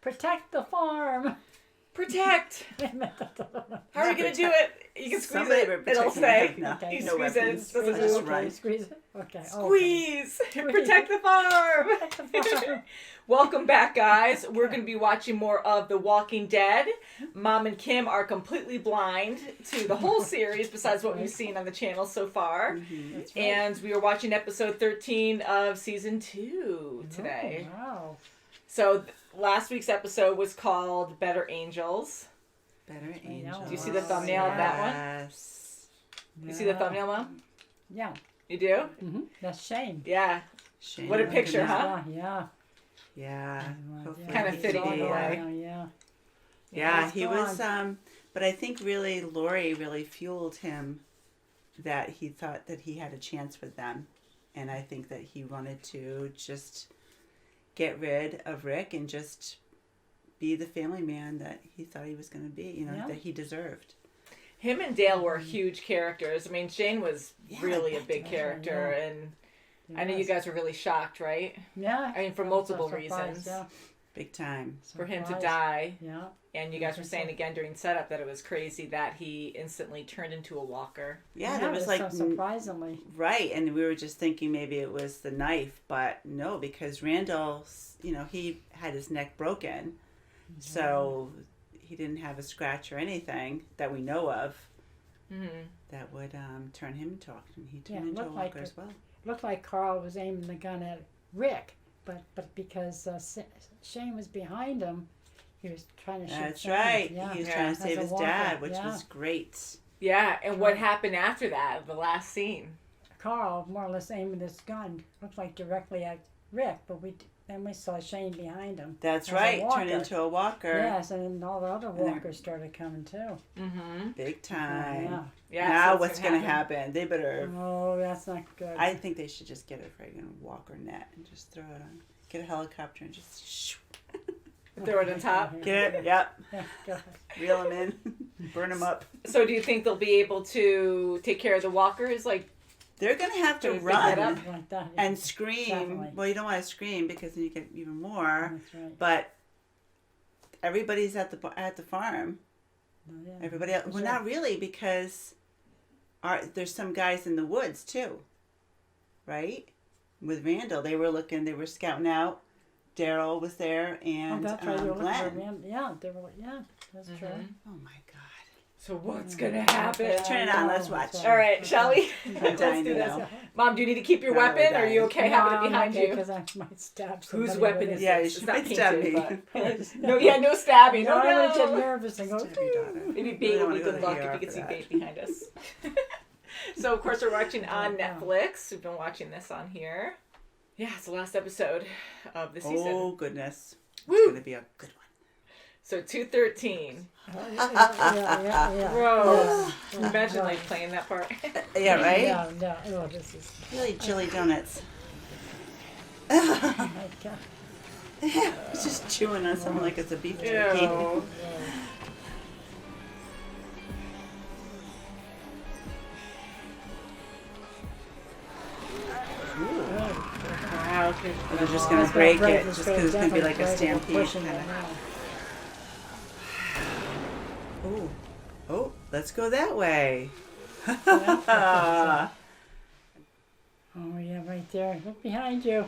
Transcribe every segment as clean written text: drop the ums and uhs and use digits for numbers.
Protect the farm. Protect. How are we going to do it? You can squeeze it. It'll say. No, Okay. You no squeeze weapons. it. Just run. Squeeze it. Okay. Squeeze. Protect the farm. Protect the farm. Welcome back, guys. We're going to be watching more of The Walking Dead. Mom and Kim are completely blind to the whole series besides what we've seen on the channel so far. That's right. And we are watching episode 13 of season 2 today. Oh, wow. So last week's episode was called Better Angels. Better Angels. Do you see the thumbnail of that one? Yes. You see the thumbnail, Mom? Yeah. You do? Mm-hmm. That's Shane. Yeah. Shane. What a picture, huh? Yeah. Yeah. Yeah. Hopefully Kind of he fitting can in a be, way. Yeah. Yeah, he gone. was, but I think really Lori really fueled him that he thought that he had a chance with them. And I think that he wanted to just get rid of Rick and just be the family man that he thought he was going to be, that he deserved. Him and Dale were huge characters. I mean, Shane was really a big Yeah. character, and I know you guys were really shocked, right? Yeah. I mean, for That was a multiple surprise, reasons. Yeah. Big time. For him to Surprise. die. Yeah. And you guys were saying again during setup that it was crazy that he instantly turned into a walker. Yeah, there was like... so surprisingly. Right, and we were just thinking maybe it was the knife, but no, because Randall, he had his neck broken, so he didn't have a scratch or anything that we know of that would turn him into a walker. He turned into a walker as well. Looked like Carl was aiming the gun at Rick, but because Shane was behind him, he was trying to shoot. That's Shane. right. Yeah. He was trying to save As a his walker, dad, which yeah. was great. Yeah, and what happened after that, the last scene? Carl more or less aiming his gun, looked like directly at Rick, but then we saw Shane behind him. That's as a right. walker. Turned into a walker. Yes, and then all the other walkers started coming too. Mm-hmm. Big time. Yeah. Yeah, Now so what's going to happen? They better... Oh, that's not good. I think they should just get a friggin' walker net and just throw it on. Get a helicopter and just... Shoo. Throw it on top. Get it? Yep. Yeah, God. Reel them in. Burn them up. So do you think they'll be able to take care of the walkers? Like, They're going to have to Gonna pick that run up? Like that, yeah. and scream. Definitely. Well, you don't want to scream because then you get even more. That's right. But everybody's at the farm. Oh, yeah. Everybody else. Well, not really because there's some guys in the woods too. Right? With Randall. They were scouting out. Daryl was there and that's right. They were looking for Glenn. him. Yeah, that's true. Oh my God. so what's going to happen? Turn it on. Let's watch. All right, shall we? I'm Let's dying do to this. know. Mom, do you need to keep your No, weapon? Or are you dying. okay having it behind you? Because I might stab somebody. Whose weapon with is it. Yeah, this? you It's not should stab painted, me. but... no stabbing. No, I would get No. nervous and go. Stab your daughter. Maybe We Bait don't would be wanna go good to luck the if ER you could for see that. Bait behind us. So, of course, we're watching on Yeah. Netflix. We've been watching this on here. Yeah, it's the last episode of the season. Oh, goodness. Woo! It's going to be a good one. So, 213. Yeah. Gross. Imagine, like, playing that part. Yeah, right? No. Oh, this is. Really chili donuts. Oh my God. It's just chewing on something like it's a beef jerky. Ew. Wow. They're just going to break it just because it's going to be like a stampede. Oh, let's go that way. Oh yeah, right there. Look behind you.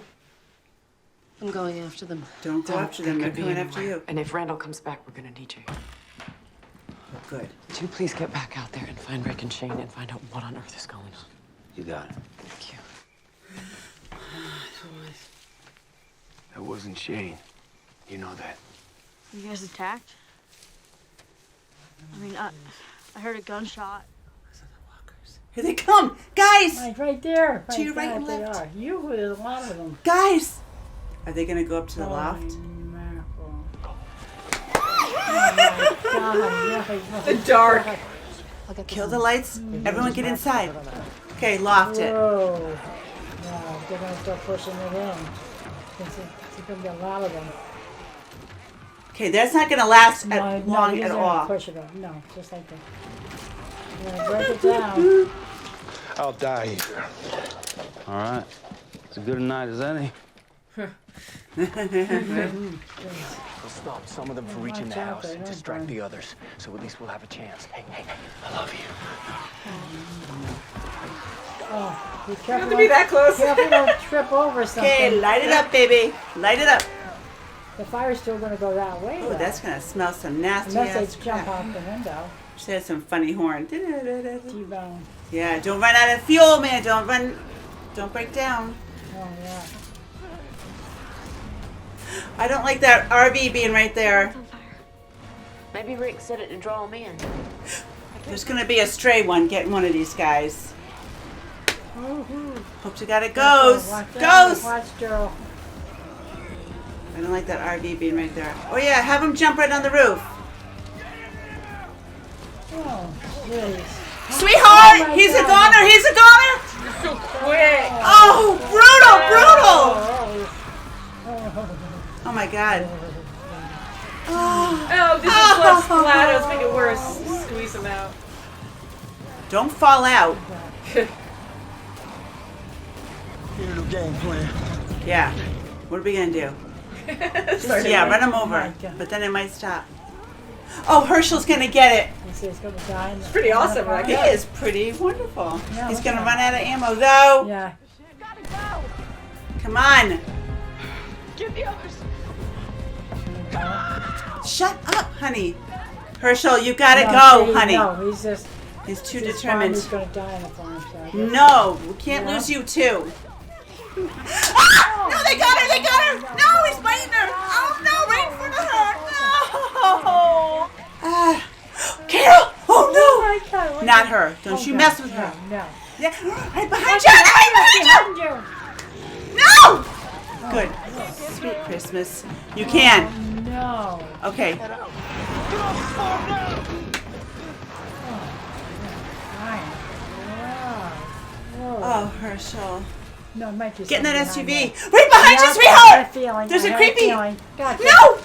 I'm going after them. Don't go after them. They're Could be coming after anywhere. you. And if Randall comes back, we're gonna need you. Oh, good. Would you please get back out there and find Rick and Shane and find out what on earth is going on? You got it. Thank you. That wasn't Shane. You know that. You guys attacked? I mean, I heard a gunshot. Those are the walkers. Here they come! Guys! Right there. To your right there and they left. are. There's a lot of them. Guys! Are they going to go up to the loft? The dark. Kill the lights. Everyone get inside. Okay, loft it. Whoa. No, they're going to start pushing it in. There's going to be a lot of them. Okay, that's not going to last long he's at gonna all. Push it up. No, just like that. You're gonna break it down. I'll die here. All right. As good a night as any. We'll stop some of them from reaching the Watch out, house they and don't distract burn. the others, so at least we'll have a chance. Hey, I love you. Oh, be You don't careful. have to be that close. Careful, don't trip over something. Okay, light it up, baby. Light it up. The fire's still going to go that way. Oh, though. that's gonna smell some nasty Unless ass they jump crap. out the window. She had some funny horn. T-bone. Yeah, don't run out of fuel, man. Don't break down. Oh, yeah. I don't like that RV being right there. Maybe Rick set it to draw him in. There's gonna be a stray one getting one of these guys. Woo-hoo. Hope you got it. Goes! Watch out. Goes! Watch, Daryl. I don't like that RV being right there. Oh yeah, have him jump right on the roof. Oh, jeez. Sweetheart! Oh my He's a God. goner! He's a goner! So quick. Oh, brutal! Oh my God. Oh, this is what's flat. Let's make it worse. Squeeze them out. Don't fall out. Here's the game plan. Yeah. What are we gonna do? Start Yeah, it. run him Oh over. my God. But then it might stop. Oh, Herschel's gonna get it. You see, it's going to die. It's pretty awesome, right? He is pretty wonderful. Yeah, He's look gonna at run out of ammo though. Yeah. Come on. Get the others. Shut up, honey. Herschel, you gotta No, go, see, honey. No, he's just He's too he's determined. He's going to die in the farm. So I guess- No, we can't Yeah. lose you too. Ah! No, they got her! They got her! No, he's biting her! Oh no, right in front of her! No! Ah, Carol! Oh Oh my God, no! what Not the- her. Don't Oh, you no, mess with her. No. Yeah, right behind you! Right behind you! No! Good. Sweet Christmas. You can. No. Okay. Fine. Wow. Whoa. Oh, Herschel. No, it might be Get in that something SUV. behind Right behind there. you, sweetheart! Feeling. There's I a had creepy. feeling. Gotcha. No!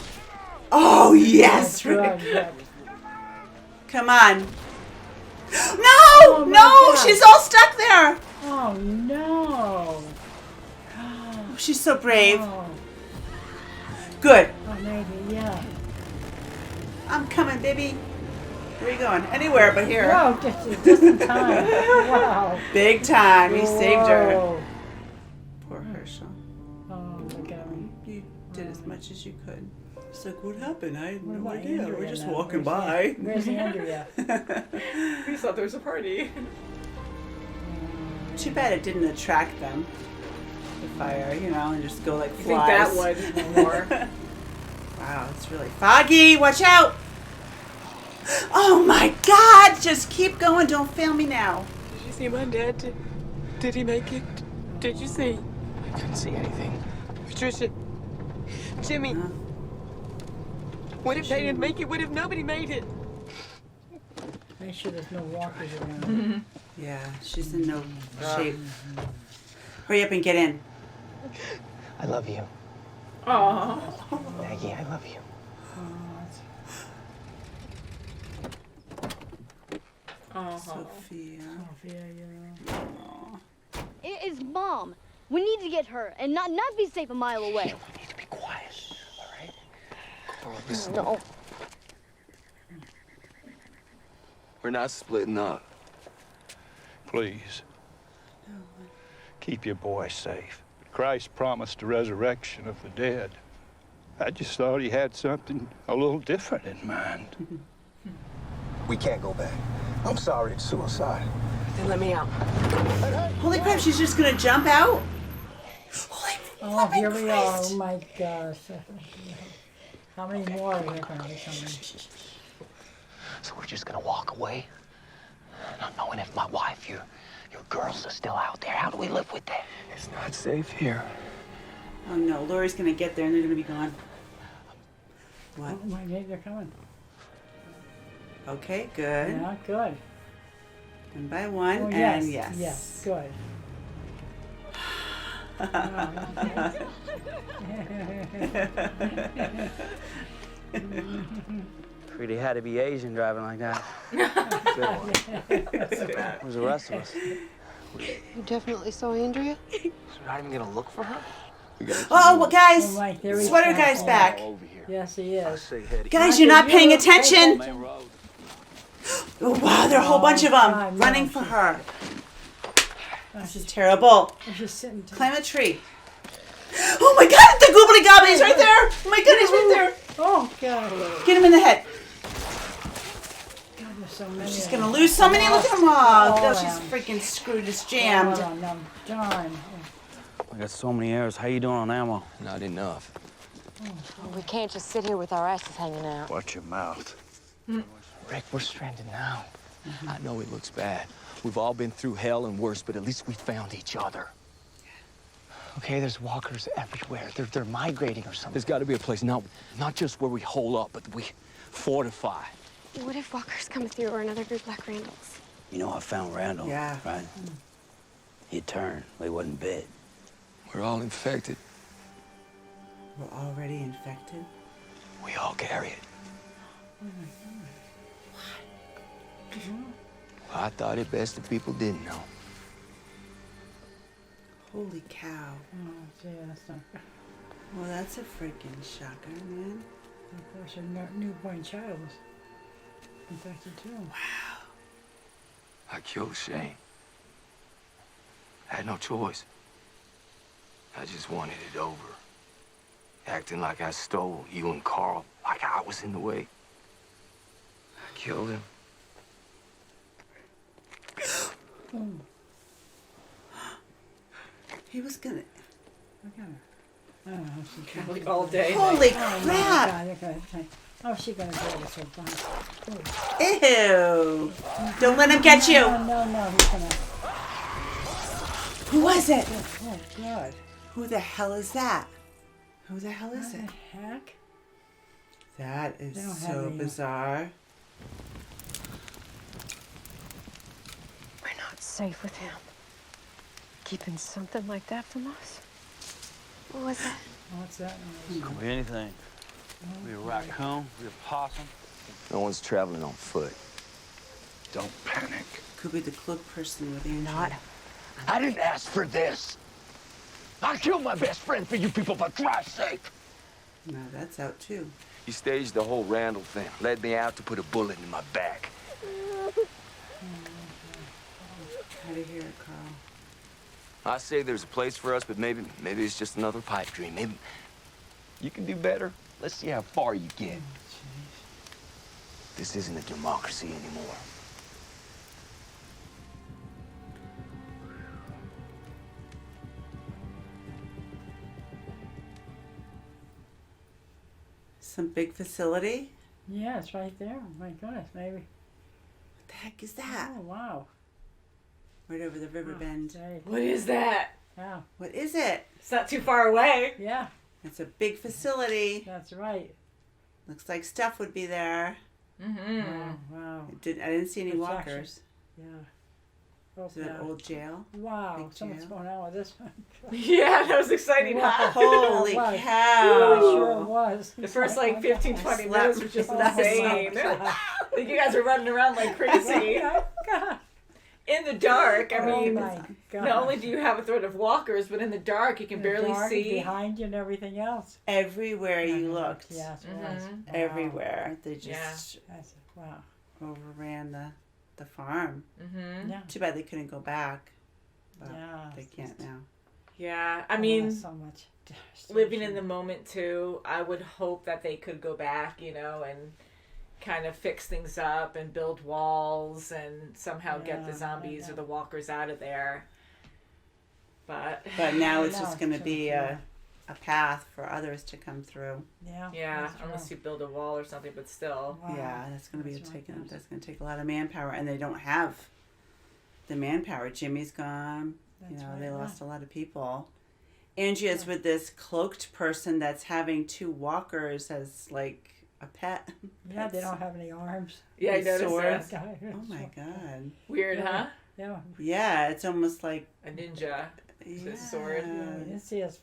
Oh, yes, Good, Rick. good. Come on. No! Oh, my No! God. She's all stuck there. Oh no. Oh, she's so brave. Oh, Good. oh, maybe, yeah. I'm coming, baby. Where are you going? Anywhere but here. Whoa, just in time. Wow. Big time. He saved her. Whoa. Poor Herschel. Oh, look at him. You did as much as you could. It's like, what happened? I had What no about idea. Andrea We're just now? walking Where's by. Where's Andrea? We thought there was a party. Too bad it didn't attract them. The fire, you know, and just go like I think flies. that would more. Wow, it's really foggy. Watch out. Oh my God. Just keep going. Don't fail me now. Did you see my dad? Did he make it? Did you see? I couldn't see anything. Patricia. Jimmy. Huh? What if they didn't make it? What if nobody made it? Make sure there's no walkers around. Yeah, she's in no shape. Hurry up and get in. I love you. Oh. Maggie, I love you. Sophia. Sophia, you know. It is Mom. We need to get her and not be safe a mile away. We need to be quiet, all right? Carl, listen. No. We're not splitting up. Please. Keep your boy safe. Christ promised the resurrection of the dead. I just thought he had something a little different in mind. We can't go back. I'm sorry it's suicide. Then let me out. Holy crap, she's just gonna jump out? Holy Oh, here we are. Christ. Oh my gosh. How many more are there going to be coming? So we're just gonna walk away? Not knowing if my wife, your girls are still out there. How do we live with that? It's not safe here. Oh no, Lori's gonna get there and they're gonna be gone. What? Oh my God, they're coming. Okay, good. Yeah, good. One by one, Oh, and yes. yes. Yes, good. Pretty had to be Asian driving like that. Where's the rest of us? You definitely saw Andrea? So we're not even gonna look for her? Oh, well, guys, Oh, right, there he's sweater back. guy's back. Over here. Yes, he is. Say, Hetty. Guys, you're not paying attention. Main road. Oh, wow, there are a whole bunch of them God, running no. for her. This is terrible. I'm just sitting. Climb a tree. Oh my God, the goobly gobbly is right there. Oh my God, he's right there. Oh God. Get him in the head. God, there's so many. She's of gonna them. lose so many. Look at them all. All Oh, she's around. freaking screwed. It's Hold jammed. on, John. I got so many arrows. How you doing on ammo? Not enough. We can't just sit here with our asses hanging out. Watch your mouth. Rick, we're stranded now. I know it looks bad. We've all been through hell and worse, but at least we found each other. Okay, there's walkers everywhere. They're migrating or something. There's got to be a place, not just where we hole up, but we fortify. What if walkers come through or another group like Randall's? You know, I found Randall. Yeah. Right? He turned. He wasn't bit. We're all infected. We're already infected. We all carry it. Well, I thought it best if people didn't know. Holy cow. Oh, gee, that's not. Well, that's a freaking shocker, man. Of course, your newborn child was infected too. I killed Shane. I had no choice. I just wanted it over. Acting like I stole you and Carl, like I was in the way. I killed him. He was gonna. I don't know how she can. Like all day. Holy Oh, crap! God, okay. Oh, she gonna do it so fast. Ew! Don't let him get you. No, he's gonna. Who was it? Oh God. Who the hell is that? Who the hell is What it? the heck? That They is don't have so any- bizarre. We're not safe with him. Keeping something like that from us? What was that? What's that noise? Could be anything. Could be a raccoon, could be a possum. No one's traveling on foot. Don't panic. Could be the cloak person with Andrew. Not. I didn't ask for this. I killed my best friend for you people, for Christ's sake. No, that's out too. He staged the whole Randall thing, led me out to put a bullet in my back. How to hear it, Carl. I say there's a place for us, but maybe it's just another pipe dream. Maybe you can do better. Let's see how far you get. This isn't a democracy anymore. Some big facility? Yeah, it's right there. Oh my goodness, maybe. What the heck is that? Oh wow. Right over the river bend. Say, What is that? yeah, What is it? It's not too far away. yeah, It's a big facility. that's right. Looks like stuff would be there. Mm-hmm. Wow. I didn't see any Protection. walkers. Yeah. Oh, Is it an yeah. old jail? Wow, big so much jail? going on with this one. Yeah, that was exciting, huh? Holy It was. cow. It sure was. The first like 15, 20 Slap- minutes was just slap- insane. Like you guys were running around like crazy. Oh, God. In the dark, I Oh mean, my God. not only do you have a threat of walkers, but in the dark you can The barely dark see. behind you and everything else. Everywhere you looked. Yes, it was. Mhm. Wow. Everywhere. They Yeah. just That's, wow. overran the farm. Mm-hmm. Yeah. Too bad they couldn't go back. But Yeah. they can't now. Yeah, I Oh, mean, so much living in devastation. the moment too, I would hope that they could go back, you know, and kind of fix things up and build walls and somehow get the Yeah, zombies yeah. or the walkers out of there. But But now it's No, just going to so be much, a path for others to come through. Yeah. yeah, that's unless true. you build a wall or something, but still. Wow. Yeah, that's going to be That's right, yes. that's going to take a lot of manpower, and they don't have the manpower. Jimmy's gone. That's you know, right, they yeah. lost a lot of people. Andrea's with this cloaked person that's having two walkers as like a pet. Yeah, they Pets. don't have any arms. Yeah, I The noticed sword. that. Oh my god. Weird, Yeah. huh? Yeah. Yeah, it's almost like A ninja. yeah. sword. You didn't see its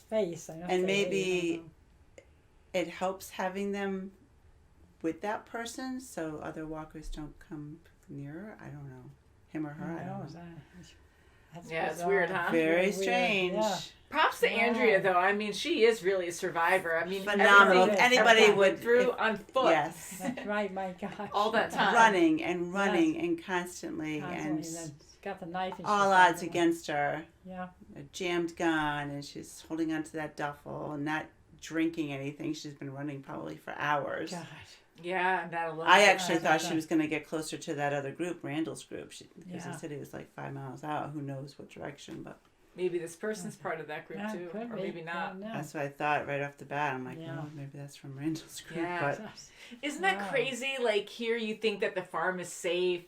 face. I don't And say maybe- I It helps having them with that person so other walkers don't come nearer. I don't know. Him or her, don't I know. don't know. That's Yeah, it's bizarre. weird, huh? Very Weird, strange. yeah. Props to Andrea, though. I mean, she is really a survivor. I mean, Phenomenal. everything Anybody everyone would went through if- on foot. Yes. That's right, my gosh. All that time. Running and running and constantly, Constantly, and then got the knife and all she's odds like, against her. Yeah. A jammed gun, and she's holding onto that duffel and not drinking anything. She's been running probably for hours. God. Yeah, that alone. I actually thought she was going to get closer to that other group, Randall's group, because Yeah. he said he was like 5 miles out. Who knows what direction, but Maybe this person's part of that group, Yeah, too. could Or be. maybe not. Don't know. that's what I thought right off the bat. I'm like, Yeah. oh, maybe that's from Randall's group. Yeah. But Isn't that Wow. crazy? Like, here you think that the farm is safe.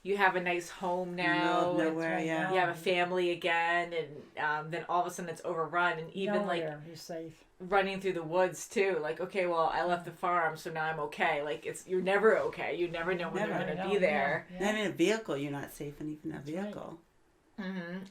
You have a nice home now. middle of and nowhere, right, yeah. You have a family again. And then all of a sudden it's overrun. And even, like, Nowhere, you're safe. running through the woods, too. Like, okay, well, I left the farm, so now I'm okay. Like, you're never okay. You never know when Never. they're going to No, be there. yeah. then in a vehicle, you're not safe in even a That's right. vehicle.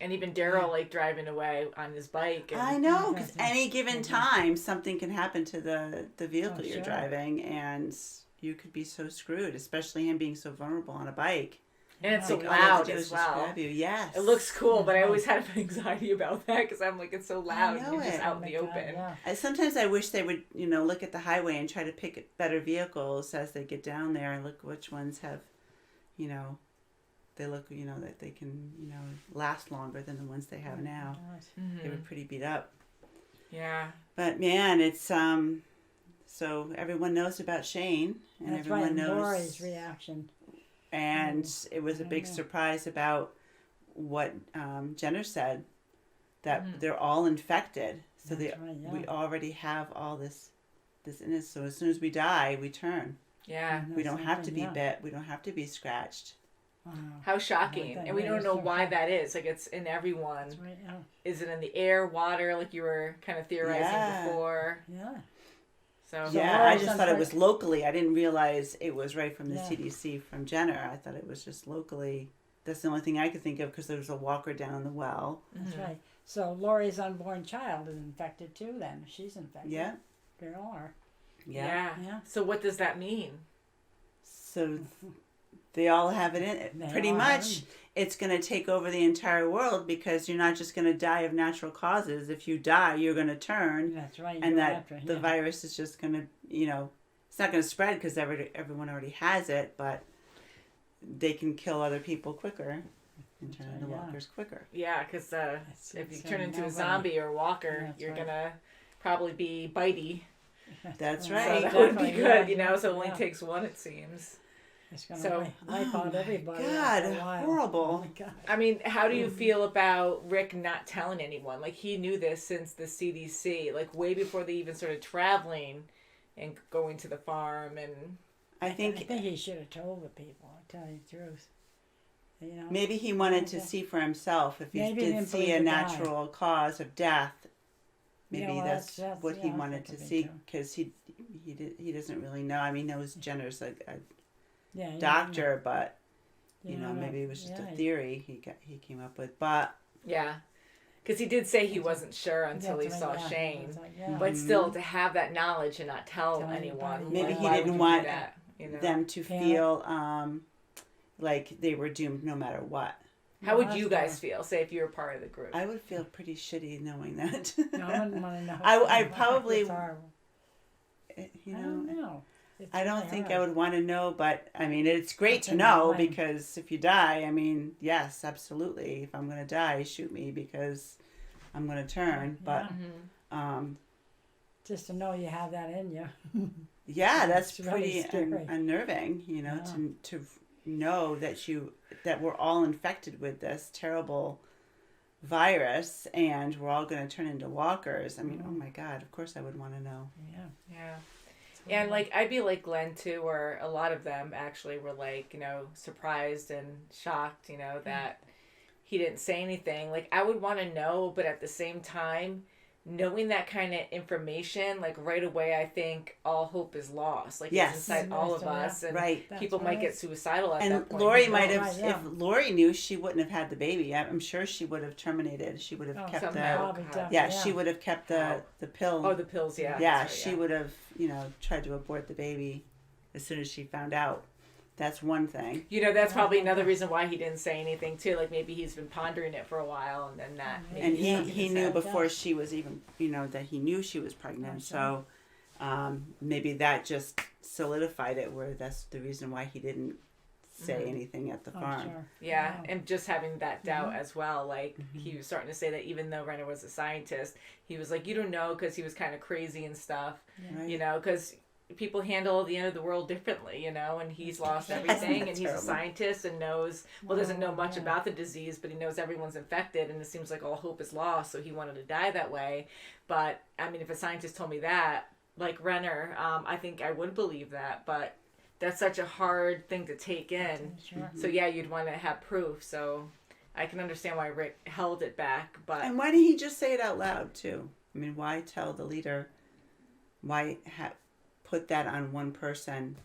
And even Daryl, like, driving away on his bike. And, I know, because Exactly. any given time, something can happen to the vehicle Oh, you're sure. driving, and you could be so screwed, especially him being so vulnerable on a bike. and it's so Like, all they have to loud do as is just well. grab you. Yes. It looks cool, but I Right. always had anxiety about that because I'm like, it's so loud and know you're just it. out Oh in my the God, open. yeah. Sometimes I wish they would, look at the highway and try to pick better vehicles as they get down there and look which ones have, they look, that they can, last longer than the ones they have now. They were pretty beat up. Yeah. But man, it's so everyone knows about Shane, and That's everyone right. knows. Lori's reaction. And it was a I big know. surprise about what Jenner said, that they're all infected. So That's right, yeah. we already have all this in us. So as soon as we die, we turn. Yeah. We don't have to be something, bit. We don't have to be scratched. Wow. How shocking. Like that, And we yeah, don't it's know so why shocking. that is. Like, it's in everyone. That's right, yeah. Is it in the air, water, like you were kind of theorizing Yeah. before? Yeah. So, Yeah, Laura I just sounds thought it like- was locally. I didn't realize it was right from the Yeah. CDC from Jenner. I thought it was just locally. That's the only thing I could think of because there was a walker down the well. That's right. So Lori's unborn child is infected too then. She's infected. Yeah. They all are. Yeah. Yeah. So what does that mean? So they all have it in it. They Pretty all have much, it. it's going to take over the entire world because you're not just going to die of natural causes. If you die, you're going to turn. That's right. And go that after, the yeah. virus is just going to, it's not going to spread because everyone already has it, but they can kill other people quicker and turn into yeah. walkers quicker. Yeah, because It's- if you it's, turn into a nobody- zombie or walker, That's you're right. going to probably be bitey. That's So right. that would be Definitely, good, yeah. so it only Yeah. takes one, it seems. It's going to So- wipe Oh out my everybody. God, after a while. horrible. Oh my God. I mean, how do you feel about Rick not telling anyone? Like, he knew this since the CDC, like, way before they even started traveling and going to the farm. And I I think think he should have told the people, I'll tell you the truth. maybe he wanted to Okay. see for himself if he Maybe he did didn't see believe a the guy. natural cause of death. Maybe Yeah, well, that's that's- what he yeah, wanted that to could be see true. because he doesn't really know. I mean, he knows Jenner's a Yeah, you doctor, but You know, don't know. maybe it was just Yeah. a theory he came up with. But yeah, because he did say he wasn't sure until he That's saw right, yeah. Shane. It's like, yeah. But still, to have that knowledge and not tell Tell anyone, anybody, maybe yeah. he why didn't would you want do that, you know? them to Panic. feel like they were doomed no matter what. How would Well, you that's guys feel? Say if you were part of the group. I would feel pretty shitty knowing that. No, I wouldn't want to know. I probably- It's horrible. I don't know. It's I don't really think I hard. would want to know, but I mean, it's great What's to in your know mind? because if you die, I mean, yes, absolutely. If I'm going to die, shoot me because I'm going to turn. But, Just to know you have that in you. yeah, that's It's really pretty scary. unnerving, to know that we're all infected with this terrible virus and we're all going to turn into walkers. I mean, oh my God, of course I would want to know. Yeah. Yeah. And like I'd be like Glenn too, or a lot of them actually were like, surprised and shocked, that he didn't say anything. Like I would want to know, but at the same time, knowing that kind of information, like right away, I think all hope is lost. Like Yes. it's inside all of us, and Right. people That's might right. get suicidal at And that point. Lori you might know? have, Right, yeah. if Lori knew, she wouldn't have had the baby. I'm sure she would have terminated. She would have Oh, kept somehow. the, Probably God. definitely, yeah, she would have kept the pill. Oh, the pills, yeah. yeah, that's right, she would have, tried to abort the baby as soon as she found out. That's one thing. You know, that's probably another reason why he didn't say anything too. Like maybe he's been pondering it for a while, and then that. And maybe he knew before she was even, that he knew she was pregnant. So maybe that just solidified it, where that's the reason why he didn't say anything at the farm. Sure. Yeah, and just having that doubt as well. Like he was starting to say that even though Renner was a scientist, he was like, you don't know, because he was kind of crazy and stuff. Right. You know, because people handle the end of the world differently, and he's lost everything, and he's terrible. a scientist and doesn't know much about the disease, but he knows everyone's infected, and it seems like all hope is lost, so he wanted to die that way. But, I mean, if a scientist told me that, like Renner, I think I would believe that, but that's such a hard thing to take in. Sure. So, yeah, you'd want to have proof, so I can understand why Rick held it back, but... And why didn't he just say it out loud, too? I mean, why tell the leader? Why put that on one person?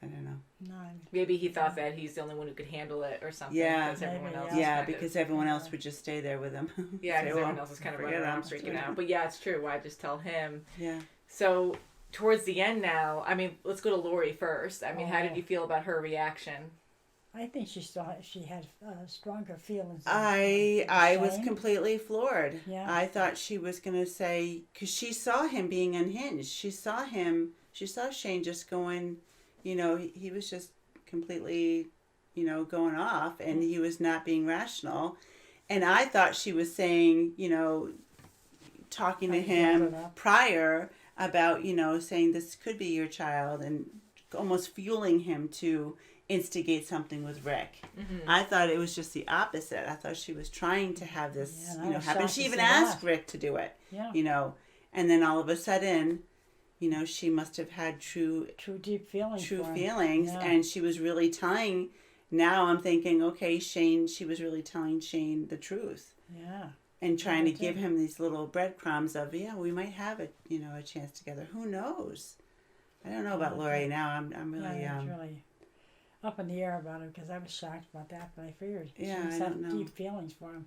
I don't know. No, Maybe he thought that he's the only one who could handle it or something. Yeah. Because everyone else Yeah, is because everyone else would just stay there with him. Yeah, Say, because well, everyone else is kind of running forget around him. freaking out. But yeah, it's true. Why just tell him? Yeah. So towards the end now, I mean, let's go to Lori first. I mean, how did you feel about her reaction? I think she had stronger feelings. I was completely floored. Yeah. I thought she was going to say, because she saw him being unhinged. She saw Shane just going, he was just completely, going off, and he was not being rational. And I thought she was saying, talking to him prior about, saying this could be your child, and almost fueling him to instigate something with Rick. Mm-hmm. I thought it was just the opposite. I thought she was trying to have this, happen. She even see asked that. Rick to do it, Yeah. and then all of a sudden, she must have had true deep feelings. feelings, Yeah. and she was really telling. Now I'm thinking, okay, she was really telling Shane the truth. Yeah. And trying to give him these little breadcrumbs of, we might have a chance together. Who knows? I don't know about Lori now. I'm really it's really up in the air about it, because I was shocked about that, but I figured she I must don't have know. deep feelings for him.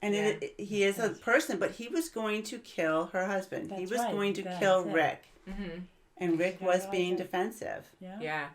And he is a person, but he was going to kill her husband. He That's was right. going to That's kill it. Rick. Mm-hmm. And Rick I was realized being that. defensive. Yeah. Yeah.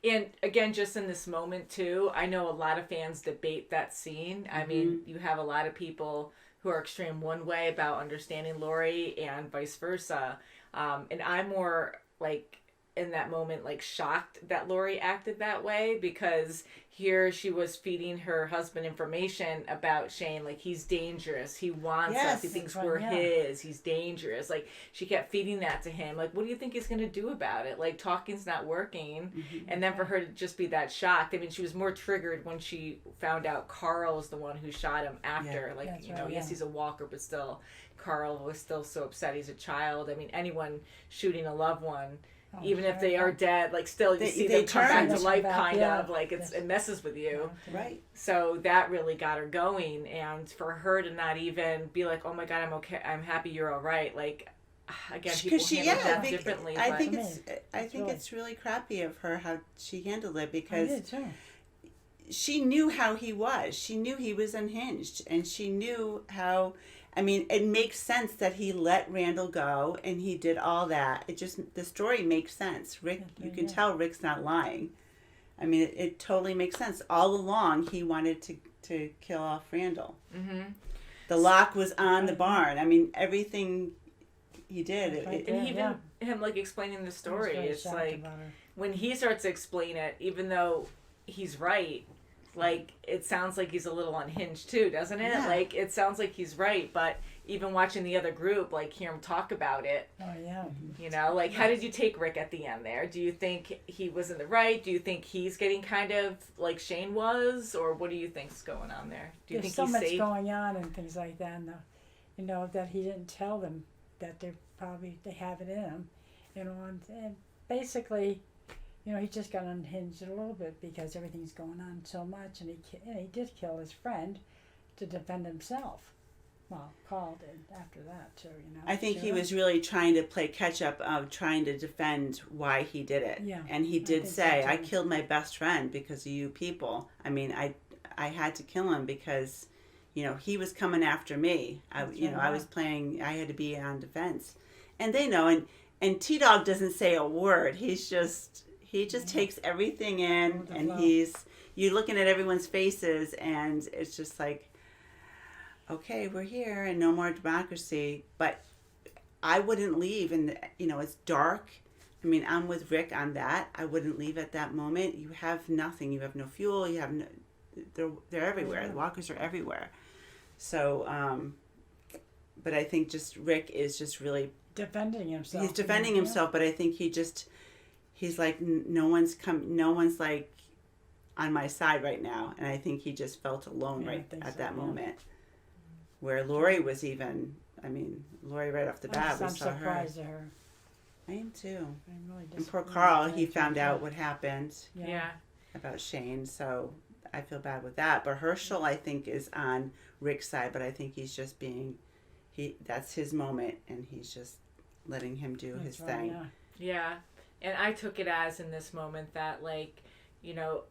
And again, just in this moment too, I know a lot of fans debate that scene. I mean, you have a lot of people who are extreme one way about understanding Lori and vice versa. And I'm more like in that moment, like shocked that Lori acted that way, because here she was feeding her husband information about Shane. Like, he's dangerous. He wants us. He thinks we're his. He's dangerous. Like, she kept feeding that to him. Like, what do you think he's going to do about it? Like, talking's not working. Mm-hmm. And then for her to just be that shocked. I mean, she was more triggered when she found out Carl's the one who shot him after. Like, yes, he's a walker, but still, Carl was still so upset he's a child. I mean, anyone shooting a loved one, even if they are dead, like, still you see them come back to life, kind of, like, it messes with you. Right. So that really got her going, and for her to not even be like, oh my God, I'm okay, I'm happy you're all right, like, again, people handle death differently. I think it's really crappy of her how she handled it, because she knew how he was. She knew he was unhinged, and she knew how. I mean, it makes sense that he let Randall go and he did all that. The story makes sense. Rick, you can tell Rick's not lying. I mean, it totally makes sense. All along, he wanted to kill off Randall. Mm-hmm. The lock was on the barn. I mean, everything he did. And even him, like, explaining the story, it's like, when he starts to explain it, even though he's right, like, it sounds like he's a little unhinged too, doesn't it? Yeah. Like, it sounds like he's right, but even watching the other group, like, hear him talk about it. Oh, yeah. You know, like, how did you take Rick at the end there? Do you think he was in the right? Do you think he's getting kind of like Shane was? Or what do you think's going on there? Do you think so he's much safe? going on and things like that, and, that he didn't tell them that they have it in them, and basically, he just got unhinged a little bit because everything's going on so much, and he did kill his friend to defend himself. Well, Carl did after that too, I think he was really trying to play catch up of trying to defend why he did it. Yeah. And he did say, I killed my best friend because of you people. I mean, I had to kill him because, he was coming after me. I was playing, I had to be on defense. And they know, and T-Dog doesn't say a word. He's He just takes everything in, and flow. you're looking at everyone's faces, and it's just like, okay, we're here, and no more democracy. But I wouldn't leave, and it's dark. I mean, I'm with Rick on that. I wouldn't leave at that moment. You have nothing. You have no fuel. You have no. They're everywhere. The walkers are everywhere. So, but I think just Rick is just really defending himself. He's defending himself, but I think he's like, no one's like on my side right now, and I think he just felt alone at that moment. Where Lori was Lori right off the bat, we saw her. I'm surprised at her. I am too. I'm really And poor disappointed. Carl, he found out what happened Yeah. about Shane, so I feel bad with that. But Herschel, I think, is on Rick's side, but I think he's just that's his moment, and he's just letting him do his thing. Yeah. And I took it as in this moment that, like,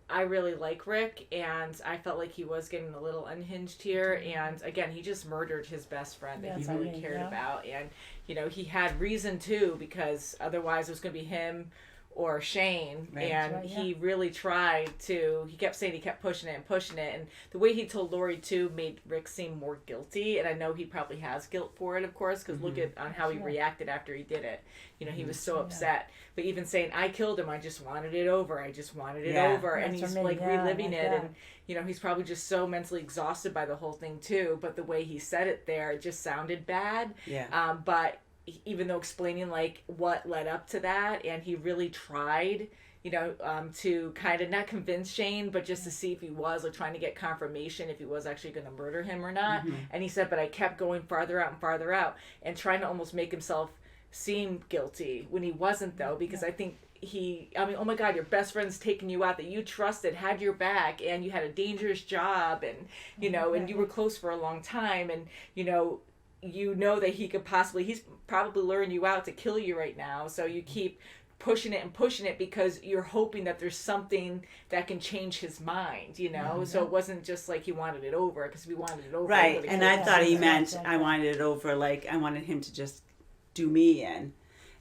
I really like Rick, and I felt like he was getting a little unhinged here. And again, he just murdered his best friend that he really cared about. And, he had reason to, because otherwise it was going to be him or Shane. Right. And he really tried to, he kept saying he kept pushing it. And the way he told Lori too made Rick seem more guilty. And I know he probably has guilt for it, of course, because look at on how he reacted after he did it. He was so upset. But even saying, I killed him, I just wanted it over. I just wanted it over. And he's like reliving it. And, he's probably just so mentally exhausted by the whole thing too. But the way he said it there, it just sounded bad. Yeah. But even though explaining like what led up to that, and he really tried, to kind of not convince Shane, but just to see if he was like trying to get confirmation if he was actually going to murder him or not. And he said, but I kept going farther out and trying to almost make himself seem guilty when he wasn't, though, because I think oh my God, your best friend's taking you out that you trusted, had your back, and you had a dangerous job, and and you were close for a long time, and that he's probably luring you out to kill you right now, so you keep pushing it because you're hoping that there's something that can change his mind, so it wasn't just like he wanted it over, because if he wanted it over, right. And I thought he meant I wanted it over, like I wanted him to just do me in,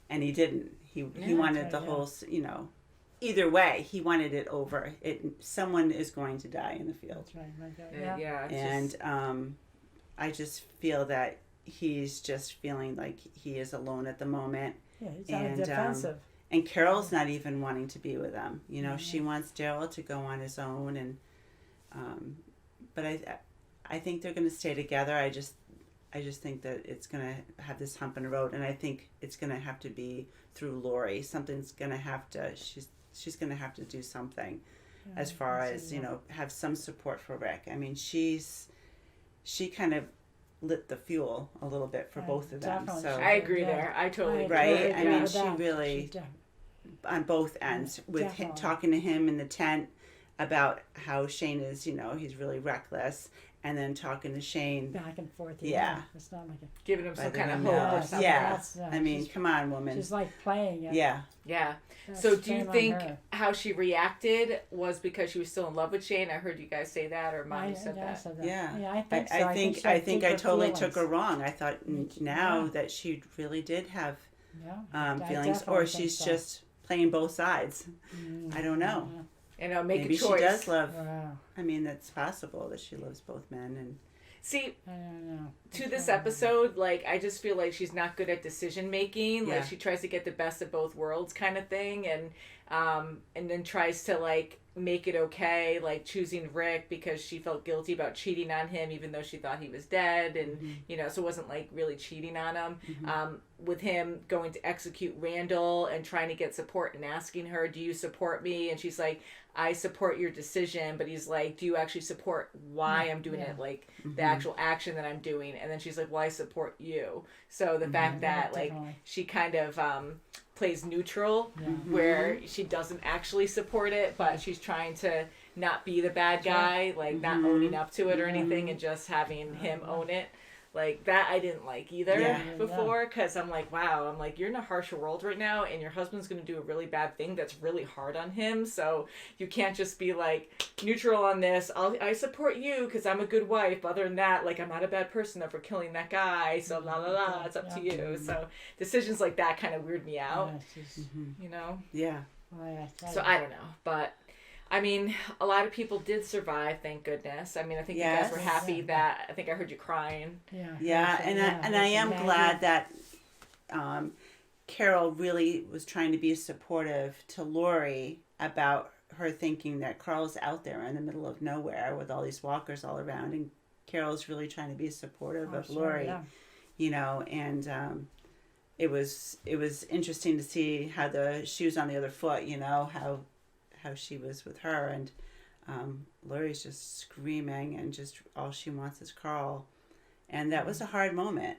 and he didn't. He wanted the whole, either way, he wanted it over. Someone is going to die in the field. That's right. And I just feel that he's just feeling like he is alone at the moment. Yeah, he's on the defensive. And Carol's not even wanting to be with him. She wants Daryl to go on his own, and but I think they're going to stay together. I just think that it's going to have this hump in the road, and I think it's going to have to be through Lori. Something's going to have to, she's going to have to do something as far as, have some support for Rick. I mean, she kind of lit the fuel a little bit for both of them. Definitely. So I agree there. I totally agree. Right? I mean, Yeah. she really, on both ends, with him, talking to him in the tent about how Shane is, he's really reckless, and then talking to Shane back and forth. Yeah. It's not like giving him some kind of letting him hope know. or something. Yeah. I mean, come on, woman. She's like playing it. Yeah. Yeah. That's So do you shame on think her. how she reacted was because she was still in love with Shane? I heard you guys say that, or Mommy said I that. said that. Yeah. Yeah, I think so. I think I totally feelings. took her wrong. I thought now that she really did have I feelings, definitely or think she's so. just playing both sides. I don't know. Make Maybe a choice. she does love. Wow. I mean, it's possible that she loves both men, and See, I don't know. to this episode, like, I just feel like she's not good at decision making. Yeah. Like, she tries to get the best of both worlds kind of thing, and then tries to, like, make it okay, like choosing Rick because she felt guilty about cheating on him even though she thought he was dead, and so it wasn't like really cheating on him. With him going to execute Randall and trying to get support and asking her, do you support me? And she's like, I support your decision, but he's like, do you actually support why I'm doing it, like the actual action that I'm doing? And then she's like, well, I support you. So the fact that like she kind of plays neutral, where she doesn't actually support it, but she's trying to not be the bad guy, like not owning up to it or anything, and just having him own it. Like, that I didn't like either Yeah. before, because I'm like, wow, I'm like, you're in a harsher world right now, and your husband's going to do a really bad thing that's really hard on him, so you can't just be, like, neutral on this. I support you because I'm a good wife. Other than that, like, I'm not a bad person for killing that guy, so la la la, it's up to you. So decisions like that kind of weird me out, you know? Yeah. So I don't know, but... I mean, a lot of people did survive, thank goodness. I mean, I think you guys were happy that... I think I heard you crying. Yeah, and I am glad that Carol really was trying to be supportive to Lori about her thinking that Carl's out there in the middle of nowhere with all these walkers all around, and Carol's really trying to be supportive of Lori, you know, and it was interesting to see how the shoes on the other foot, you know, how she was with her, and Lori's just screaming, and just all she wants is Carl, and that was a hard moment.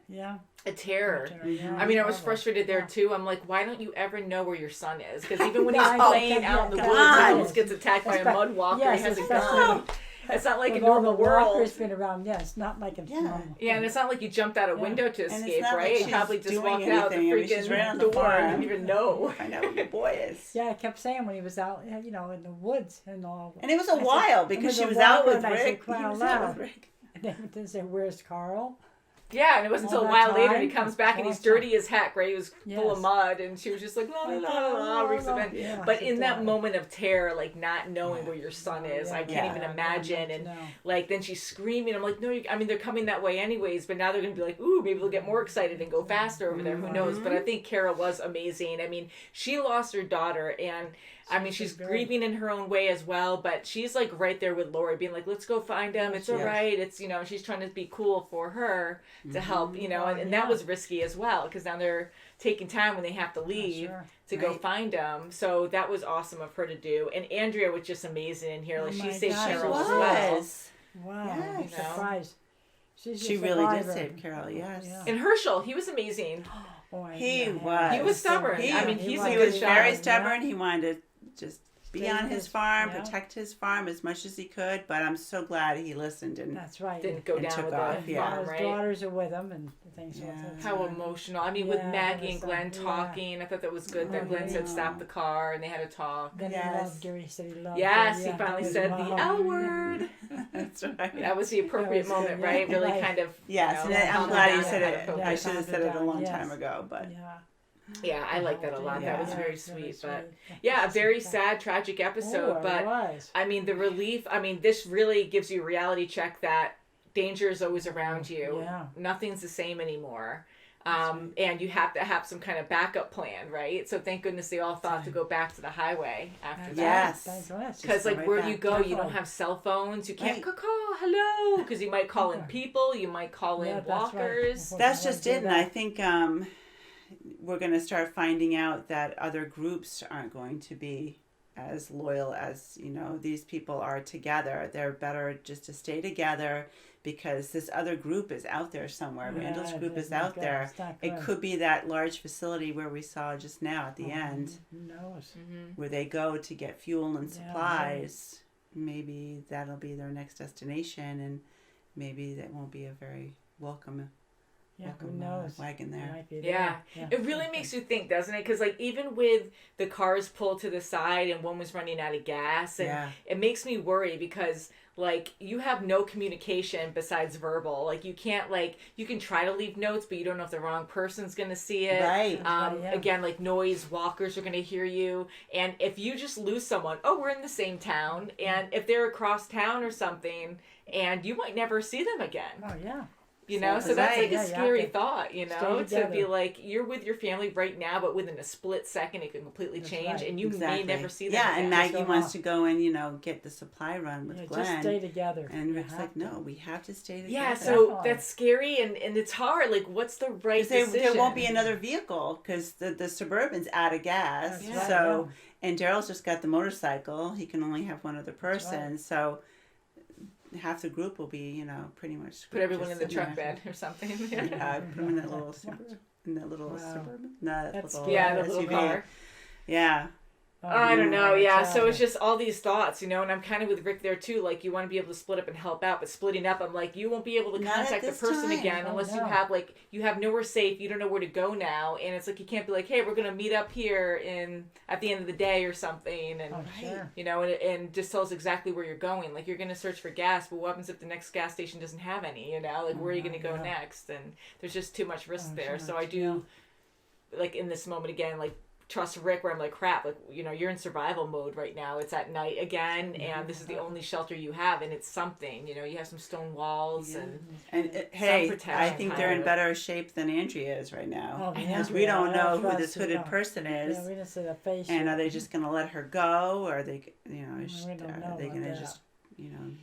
A terror. I mean, I was frustrated there too. I'm like, why don't you ever know where your son is? Because even when he's playing out in the woods, he almost gets attacked by a mud walker. He has a gun. It's not like a normal world. Walker's been around, it's not like it's normal. Yeah, and it's not like you jumped out a window to escape, right? Like you probably just walked anything. out the freaking right door and didn't even know. Find out where your boy is. Yeah, I kept saying when he was out, you know, in the woods and all. And it was a while because she was out with Rick. He was out with Rick. And then they said, "Where's Carl?" Yeah, and it wasn't until a while later he comes back and he's dirty as heck, right? He was full of mud, and she was just like, la la la la. But in that moment of terror, like not knowing where your son is, I can't even imagine. And like then she's screaming. I'm like, no, I mean they're coming that way anyways, but now they're gonna be like, ooh, maybe they'll get more excited and go faster over there. Who knows? But I think Carol was amazing. I mean, she lost her daughter, and I mean, she's grieving in her own way as well, but she's like right there with Lori, being like, let's go find him. It's all right. It's, you know, she's trying to be cool for her to help, you know, and that was risky as well, because now they're taking time when they have to leave to go find him. So that was awesome of her to do. And Andrea was just amazing in here. Like, she saved Cheryl as well. Wow. Yes. I'm surprised. She really did save Carol, yes. And Herschel, he was amazing. He was. He was stubborn. I mean, he a good was shot. very stubborn. He wanted to just be on his farm, protect his farm as much as he could, but I'm so glad he listened and didn't go down with the farm, his daughters are with him and things like that. How emotional. I mean, with Maggie and Glenn talking, I thought that was good that Glenn said stop the car and they had a talk. Then he loved Gary, said he loved he finally said the L word. That's right. That was the appropriate moment, right? Really kind of. Yes, you know, and I'm glad he said it. I should have said it a long time ago, but. Yeah, I like that a lot. That was very sweet. But yeah, a very sad, tragic episode. But I mean, the relief, I mean, this really gives you a reality check that danger is always around you. Nothing's the same anymore. And you have to have some kind of backup plan, right? So thank goodness they all thought to go back to the highway after that. Yes. Because like where you go, you don't have cell phones. You can't call hello, because you might call in people. You might call in walkers. That's just it. And I think we're going to start finding out that other groups aren't going to be as loyal as, you know, these people are together. They're better just to stay together because this other group is out there somewhere. Randall's group is out there. It could be that large facility where we saw just now at the end. Who knows? Where they go to get fuel and supplies. Maybe that'll be their next destination, and maybe that won't be a very welcome who knows? Wagon there. It really makes you think, doesn't it? Because like even with the cars pulled to the side and one was running out of gas, and it makes me worry because like you have no communication besides verbal. Like you can't you can try to leave notes, but you don't know if the wrong person's gonna see it. Right. Again, like noise, walkers are gonna hear you, and if you just lose someone, we're in the same town, and if they're across town or something, and you might never see them again. Oh yeah. You know, so that's like a scary thought, you know, to be like, you're with your family right now, but within a split second, it can completely change, and you may never see them again. And Maggie wants to go and, you know, get the supply run with Glenn. Just stay together. And Rick's like, no, we have to stay together. Yeah, so that's scary, and it's hard. Like, what's the right decision? There won't be another vehicle, because the Suburban's out of gas. So, and Daryl's just got the motorcycle. He can only have one other person, so half the group will be, you know, pretty much put everyone in the truck bed or something. Put them in that little Suburban. The little car. Yeah. I don't know, yeah. So child. it's just all these thoughts, and I'm kind of with Rick there too. Like, you want to be able to split up and help out, but splitting up, I'm like, you won't be able to Not at contact the this person time. again Oh, unless no. you have nowhere safe. You don't know where to go now, and it's like you can't be like, hey, we're gonna meet up here at the end of the day or something, and Oh, sure. and just tell us exactly where you're going. Like, you're gonna search for gas, but what happens if the next gas station doesn't have any? Like, where are you gonna go yeah. next? And there's just too much risk Oh, there. so So I much, do, like, in this moment again, like, trust Rick, where I'm like, crap, like, you're in survival mode right now. It's at night again, and this is the only shelter you have, and it's something. You have some stone walls and hey, protection, I think they're in kind of. better shape than Andrea is right now. Oh, Because yeah. we don't Yeah, know who trust this you, hooded no. person is. Yeah, we didn't see the face. And yet. are they just going to let her go? Or are they, we don't know are they about going to that. just,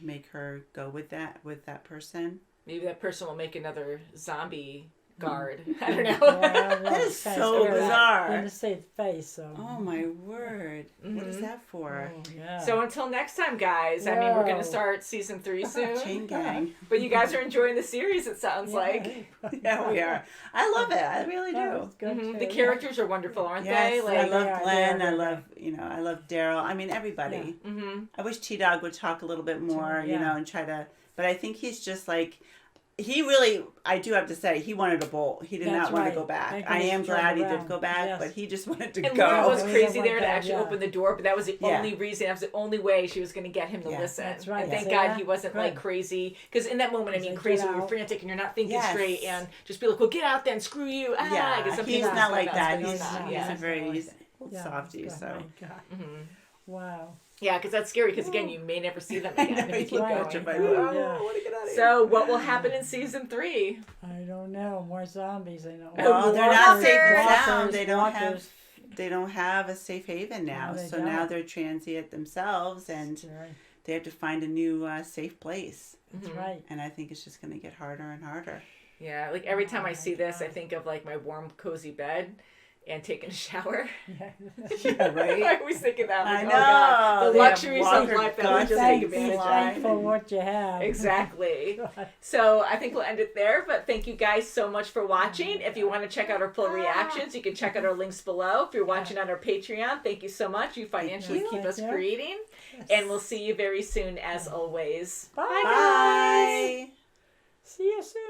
make her go with that person? Maybe that person will make another zombie guard. I don't know. Well, That is face, so yeah, bizarre. Didn't see the face, so. Oh my word. What is that for? Oh, yeah. So until next time, guys. I mean, we're gonna Whoa. start season 3 soon. Chain gang. But you guys are enjoying the series, it sounds like. Yeah, we are. I love it. I really do. Yeah, it's good The too. characters are wonderful, aren't Yes, they? I Like, love Yeah, Glenn. yeah, I yeah. love, I love Daryl. I mean, everybody. I wish T-Dog would talk a little bit more, Yeah. and try to, but I think he's just like, he really, I do have to say, he wanted to bolt. He did That's not want to right. go back. Thank I goodness am he glad turned he did around. go back, Yes. but he just wanted to and go. Laura was Oh, crazy yeah, there to yeah. actually open the door, but that was the Yeah. only reason, that was the only way she was going to get him to Yeah. listen. That's right. And thank Yeah. God he wasn't like Good. crazy. Because in that moment, I mean, Get crazy when you're out. frantic and you're not thinking Yes. straight, and just be like, well, get out then, screw you. Yeah, because some he's people not just like go that. nuts, He's, but not. he's Yeah. a very He's he's softy, Oh, so. my God. Wow. Yeah, because that's scary. Because again, you may never see them again if you keep right. going. Right. Oh, Yeah. I want to get out of here. So, what will happen in season 3? I don't know. More zombies, I know. Well, they're not safe and Walkers, sound. walkers. They don't have a safe haven now. No, they So now don't. they're transient themselves, and That's right. they have to find a new safe place. That's right. And I think it's just going to get harder and harder. Yeah, like every time I my see this, I God. think of like my warm, cozy bed and taking a shower. Yeah. Yeah, right? I always think of that. I Like, know. oh God, the They have luxuries of Walker life that we guts just and take advantage beach of. Thankful what you have. Exactly. God. So I think we'll end it there, but thank you guys so much for watching. If you want to check out our full reactions, you can check out our links below. If you're watching on our Patreon, thank you so much. You financially you. keep Thank us you. creating. And we'll see you very soon as always. Bye. Bye. See you soon.